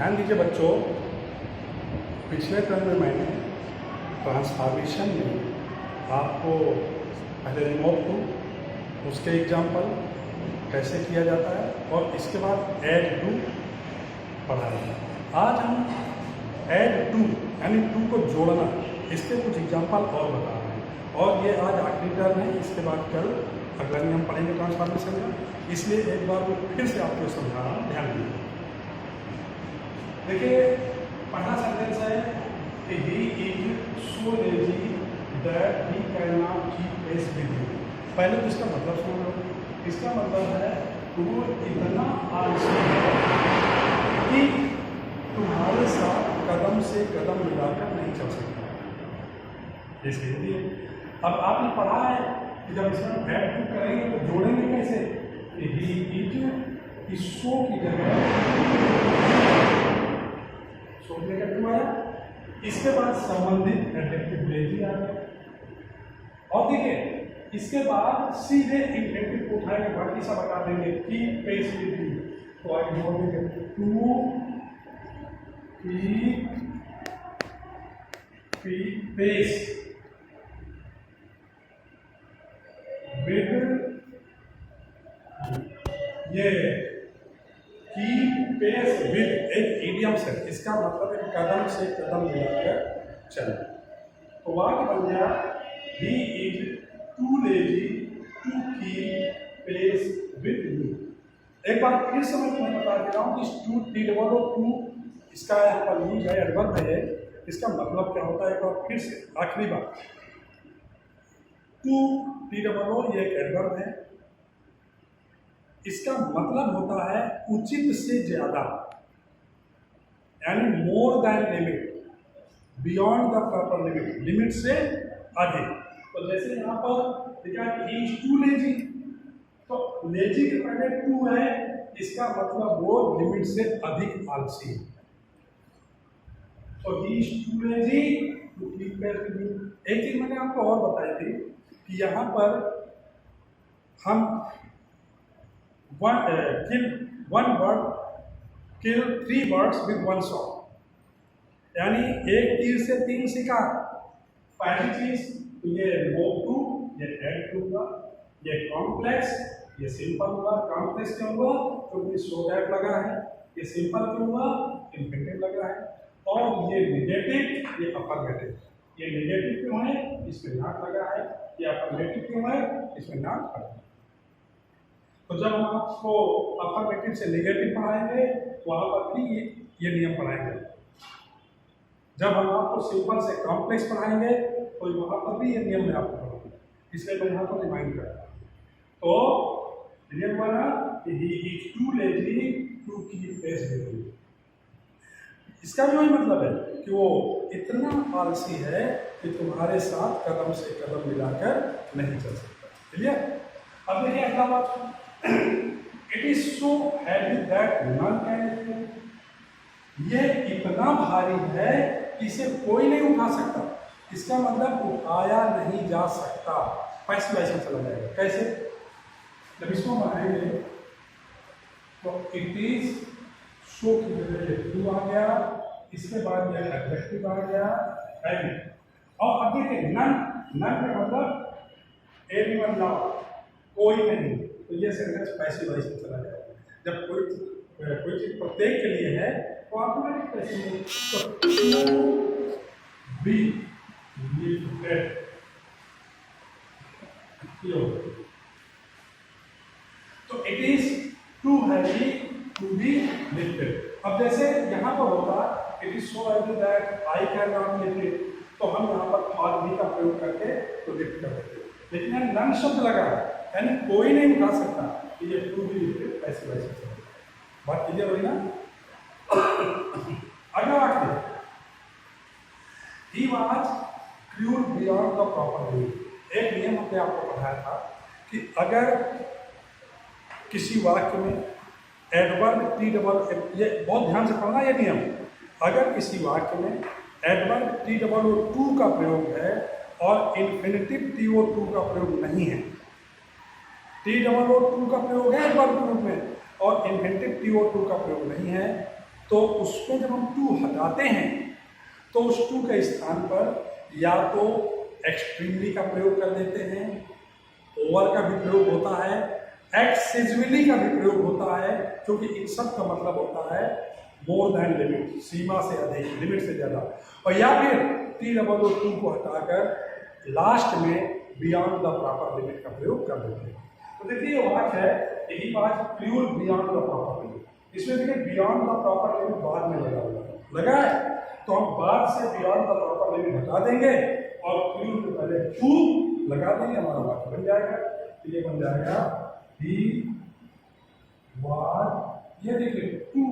ध्यान दीजिए बच्चों, पिछले टर्म में मैंने ट्रांसफॉर्मेशन में आपको पहले रिमूव टू, उसके एग्जाम्पल कैसे किया जाता है और इसके बाद ऐड टू पढ़ाया। आज हम ऐड टू यानी टू को जोड़ना, इसके कुछ एग्जाम्पल और बता रहे हैं और ये आज आखिरी टर्म है। इसके बाद कल अगला नियम पढ़ेंगे ट्रांसफॉर्मेशन का, इसलिए एक बार मैं फिर से आपको समझा रहा हूँ, ध्यान दीजिए। देखिए पहला सेंटेंस है कि he is so lazy that he can not keep pace with you. पहले तो इसका मतलब सुन लो। इसका मतलब है वो इतना आलसी है कि तुम्हारे साथ कदम से कदम मिलाकर नहीं चल सकता। जैसे हिंदी है। अब आपने पढ़ा है कि जब इसमें ऐड टू करेंगे तो जोड़ेंगे कैसे? ही इज सो की जगह सो लेकर क्यों आया? इसके बाद संबंधित एडजेक्टिव लेजी आ गया और देखिए इसके बाद सीधे इंफिनिटिव को उठाएंगे, बाकी सब हटा देंगे। कीप पेस विद यू, तो आगे जोड़ देंगे टू कीप पेस विद, ये कीप पेस विद एक इडियम है, इसका मतलब है कदम से कदम मिलाकर चलना। तो वाक्य बन गया he is too lazy to keep pace with you. एक बार फिर से मैं बता दे रहा हूँ कि too T double O too, इसका यहाँ पर यूज है, एडवर्ब है। इसका मतलब क्या होता है? एक बार फिर से आखिरी बात, टू टी डबल ओ ये एक एडवर्ब है। इसका मतलब होता है उचित से ज्यादा, यानी more than limit, beyond the proper limit, limit से अधिक। तो जैसे यहाँ पर लिखा है ही इज टू लेजी, तो लेजी के पहले टू है, इसका मतलब वो लिमिट से अधिक आलसी है। तो he is too lazy to keep pace with you. एक चीज मैंने आपको और बताई थी कि यहाँ पर हम किल 3 बर्ड्स विद 1 शॉट, यानी एक तीर से 3 शिकार। पहली चीज तो ये रिमूव टू, ये ऐड टू हुआ, ये कॉम्प्लेक्स, ये सिंपल हुआ। कॉम्प्लेक्स क्यों हुआ? क्योंकि सो दैट लगा है। ये सिंपल क्यों हुआ? इंफिनिटिव लगा है। और ये निगेटिव, ये अफर्मेटिव। ये निगेटिव क्यों है? इसमें नॉट लगा है। ये अफर्मेटिव क्यों है? इसमें नॉट लगा है। तो जब हम आपको अफर्मेटिव से निगेटिव पढ़ाएंगे वहां पर भी ये नियम पढ़ाएंगे। जब हम आपको सिंपल से कॉम्प्लेक्स पढ़ाएंगे तो वहां पर भी ये नियम में आपको पढ़ाएंगे, इसलिए मैं यहाँ पर रिमाइंड कर रहा हूँ। तो नियम बना कि he is too lazy to keep pace with you. इसका भी वही मतलब है कि वो इतना आलसी है कि तुम्हारे साथ कदम से कदम मिलाकर नहीं चल सकता। क्लियर? अब देखिए अगला बात, it is so heavy that none can lift it. ये इतना भारी है कि इसे कोई नहीं उठा सकता। इसका मतलब उठाया नहीं जा सकता, पैसिव वॉइस चला जाएगा। कैसे? जब इसको बनाएंगे तो इट इज सो की जगह टू आ गया, इसके बाद यह एडजेक्टिव आ गया एंड। और अब देखिए नन, नन का मतलब एवरीवन नॉट, कोई नहीं, तो ये सेंटेंस पैसिव वॉइस में चला जाएगा। जब कोई चीज प्रत्येक के लिए है तो ऑटोमेटिक पैसिव वॉइस। तो बी लिफ्टेड, तो it is too heavy to be lifted. अब जैसे यहाँ पर होगा it is so heavy that I can not lift it, तो हम यहाँ पर फॉर बी का प्रयोग करके तो लिफ्ट कर देते हैं। लेकिन यहाँ नन शब्द लगा है, यानी कोई नहीं उठा सकता, ये टू बी लिफ्टेड ऐसे वैसे। बात क्लियर हुई ना? अगला वाक्य, ही वाज क्रूर बियॉन्ड द प्रॉपर लिमिट। एक नियम हमने आपको पढ़ाया था कि अगर किसी वाक्य में एडवर्ब टी डबल, ये बहुत ध्यान से पढ़ना ये नियम, अगर किसी वाक्य में adverb T double O too का प्रयोग है और इन्फिनिटिव टी ओ टू का प्रयोग नहीं है, टी डबल ओ टू का प्रयोग है एडवर्ब के रूप में और इन्फिनिटिव टी ओ टू का प्रयोग नहीं है, तो उसको जब हम टू हटाते हैं तो उस टू के स्थान पर या तो एक्सट्रीमली का प्रयोग कर देते हैं, ओवर का भी प्रयोग होता है, एक्सेसिवली का भी प्रयोग होता है, क्योंकि इन सब का मतलब होता है मोर देन लिमिट, सीमा से अधिक, लिमिट से ज़्यादा। और या फिर T2 को हटाकर लास्ट में बियॉन्ड द प्रॉपर लिमिट का प्रयोग कर देते हैं। तो देखिए ये वाक्य है, यही बात pure beyond the proper limit. इसमें देखिए बियॉन्ड द प्रॉपर लिमिट बाद में लगा है, तो हम बाद से बियॉन्ड द प्रॉपर लिमिट हटा देंगे और प्योर के पहले टू लगा देंगे, हमारा वाक्य बन जाएगा। तो ये बन जाएगा ही वाज, ये देखिए टू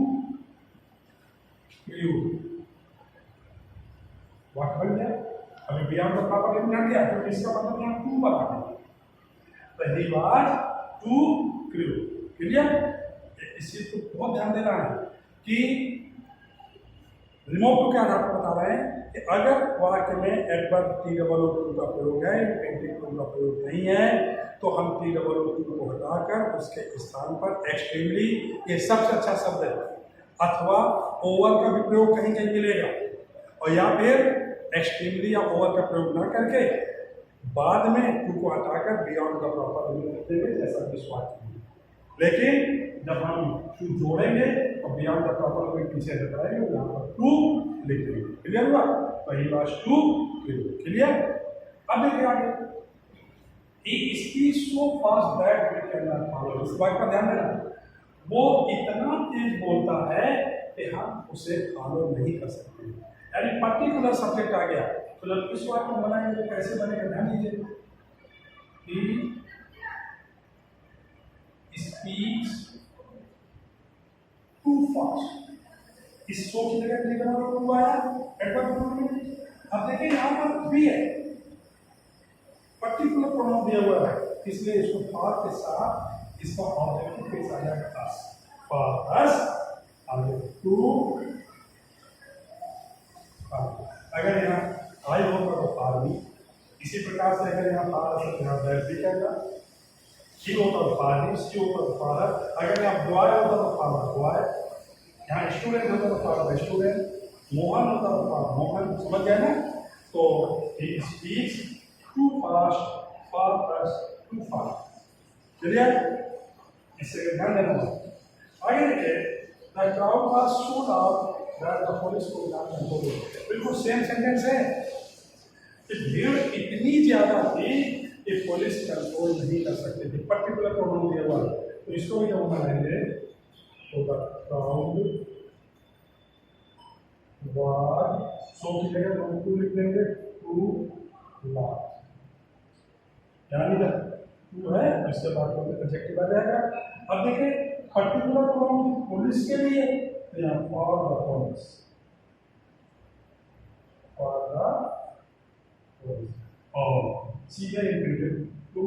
प्योर, वाक्य बन गया। अभी बियॉन्ड द प्रॉपर लिमिट हट गया तो इसका मतलब यहाँ टू बना देंगे, तो he was too pure. Clear? इस चीज को बहुत ध्यान देना है कि रिमोव टू के आधार पर बता रहे हैं कि अगर वाक्य में एडवर्ब T2 का प्रयोग है, इंपेरेटिव टू का प्रयोग नहीं है, तो हम T2 को हटाकर उसके स्थान पर एक्सट्रीमली, ये सबसे अच्छा शब्द है, अथवा ओवर का भी प्रयोग कहीं कहीं मिलेगा, और या फिर एक्सट्रीमली या ओवर का प्रयोग न करके बाद में टू को हटाकर बियॉन्ड द प्रॉपर लिमिट लिख देंगे, जैसा विश्वास। लेकिन जब हम टू जोड़ेंगे तो बियॉन्ड द प्रॉपर लिमिट पीछे हटाएंगे, यहाँ पर टू लिख देंगे। क्लियर हुआ? पहली बात टू क्लियर। अब देखिए आगे, he speaks so fast that we can not follow. इस बात का ध्यान देना, वो इतना तेज बोलता है कि हम उसे फॉलो नहीं कर सकते। यानी पर्टिकुलर सब्जेक्ट आ गया, तो जब इस वाक्य को बनाएंगे तो कैसे बनेगा, ध्यान दीजिए। ही स्पीक्स टू फास्ट, इस सो की जगह T2 आया, एडवर्ब में। अब देखिए यहाँ पर भी है, पर्टिकुलर प्रोनाउन दिया हुआ है, इसलिए इसको फॉर के साथ इसका ऑब्जेक्टिव केस आ जाएगा अस, फॉर अस, आगे टू। अगर यहाँ आई होगा तो फॉर मी, इसी प्रकार से अगर यहाँ फॉर अस तो यहाँ दैट भी कहता, शी होता तो फॉर हिम, शी होता तो फॉर हर, अगर यहाँ बॉय होता तो फॉर बॉय, यहाँ स्टूडेंट होता तो फॉर द स्टूडेंट, मोहन होता तो फॉर मोहन। समझ गए ना? तो he speaks too fast for us too fast. Clear? इससे ध्यान देना। आगे देखिए, the crowd was so loud that the police could not control it. बिल्कुल सेम सेंटेंस है कि भीड़ इतनी ज्यादा थी कि पुलिस कंट्रोल नहीं कर सकती थी। पर्टिकुलर प्रोनाउन दिया हुआ है, तो इसको भी जब बनाएंगे तो द क्राउड वाज, सो की जगह हम टू लिख देंगे, टू लार्ज, यानी जब टू है इसके बाद एडजेक्टिव आ जाएगा। अब देखिए पर्टिकुलर प्रोनाउन पुलिस के लिए, तो यहाँ for the police, for the police, और सीधे इंपेरेटिव टू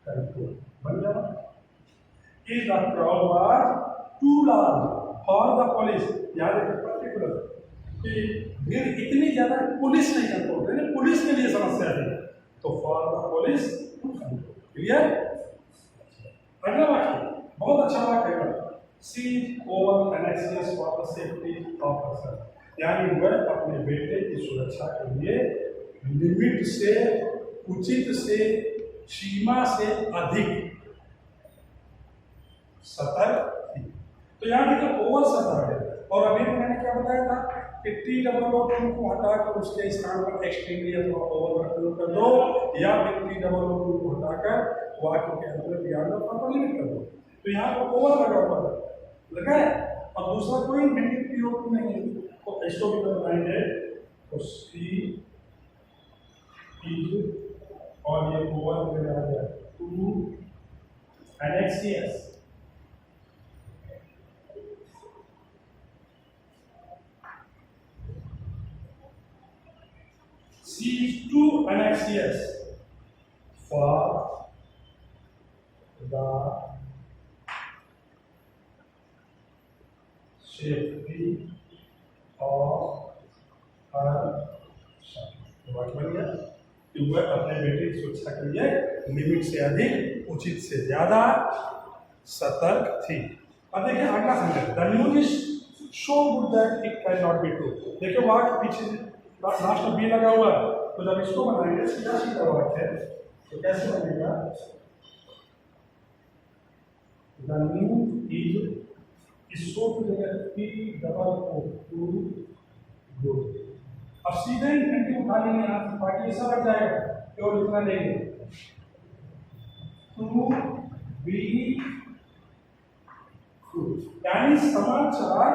कंट्रोल बन जाएगा। Is the crowd was too large for the police, याद रखिए पर्टिकुलर कि भीड़ इतनी ज्यादा पुलिस नहीं कंट्रोल करे, पुलिस के लिए समस्या है, तो for the police to control. Clear? अगला वाक्य बहुत अच्छा वाक्य है, she over anxious for the safety of herself, यानी वह अपने बेटे की सुरक्षा के लिए लिमिट से, उचित से, सीमा से अधिक सतर्क थी। तो यहाँ देखिए ओवर सतर्क है, और अभी मैंने क्या बताया था कि T2 को हटाकर उसके स्थान पर एक्सट्रीमली अथवा ओवर का प्रयोग कर दो, या फिर T2 को हटाकर वाक्य के अंदर बियॉन्ड द प्रॉपर लिमिट कर दो। तो यहाँ पर ओवर लगा हुआ लगा है, और दूसरा कोई इंपेरेटिव T2 नहीं है, तो इसको भी बनाएंगे तो सी इज, और ये ओवर में आ गया too anxious, she is too anxious for the safety of her son। बात बन गया कि वह अपने बेटे की सुरक्षा के लिए लिमिट से अधिक, उचित से ज्यादा सतर्क थी। अब देखिए अगला sentence, the news is so good that it can not be true. देखिए वाक्य पीछे लास्ट में बी लगा हुआ है, तो जब इसको बनाएंगे सीधा सीधा वाक्य है तो कैसे बनेगा, the news is so good. अब सीधे इंफिनिटिव उठा लेंगे यहाँ से, बाकी ऐसा बच जाएगा केवल इतना लेंगे, टू बी ट्रू, यानी समाचार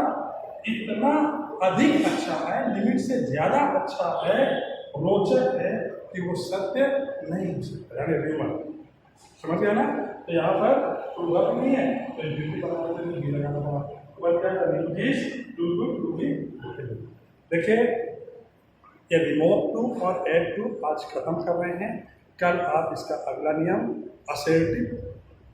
इतना अधिक अच्छा है, लिमिट से ज्यादा अच्छा है, रोचक है कि वो सत्य नहीं हो सकता, यानी र्यूमर। समझ गया ना? तो यहाँ पर ट्रू वर्ब नहीं है तो इंफिनिटिव बनाना तो भी लगाना पड़ा, तो बन गया the news is too good to be true. देखिए ये रिमूव टू और एड टू आज खत्म कर रहे हैं, कल आप इसका अगला नियम असर्टिव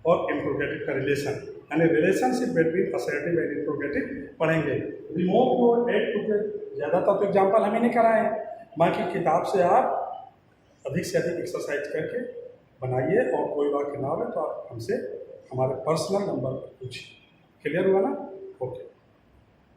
और इंट्रोगेटिव का रिलेशन, यानी relationship between assertive and interrogative पढ़ेंगे। रिमूव टू और एड टू के ज़्यादातर तो एग्जाम्पल हम ही नहीं कराए हैं, बाकी किताब से आप अधिक से अधिक एक्सरसाइज करके बनाइए, और कोई वाक्य ना हो तो आप हमसे हमारे पर्सनल नंबर पर पूछिए। क्लियर हुआ ना? ओके।